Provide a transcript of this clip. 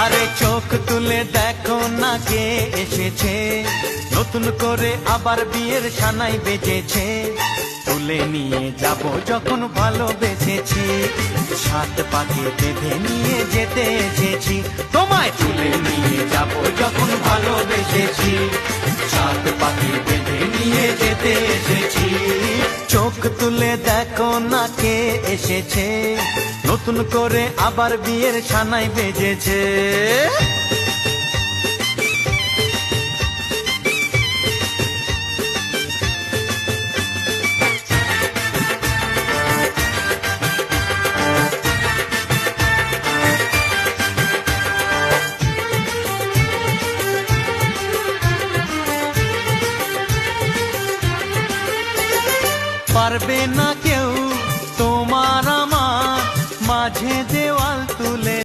আরে চোখ তুলে দেখো না কে এসেছে, নতুন করে আবার বিয়ের সানাই বেজেছে। তুলে নিয়ে যাব যখন ভালোবেসেছি, সাত পাকে বেঁধে নিয়ে যেতে এসেছি। তোমায় তুলে নিয়ে যাব যখন ভালোবেসেছি, সাত পাকে বেঁধে নিয়ে যেতে এসেছি। চোখ তুলে দেখো না কে এসেছে, নতুন করে আবার বিয়ের সানাই বেজেছে। পারবে না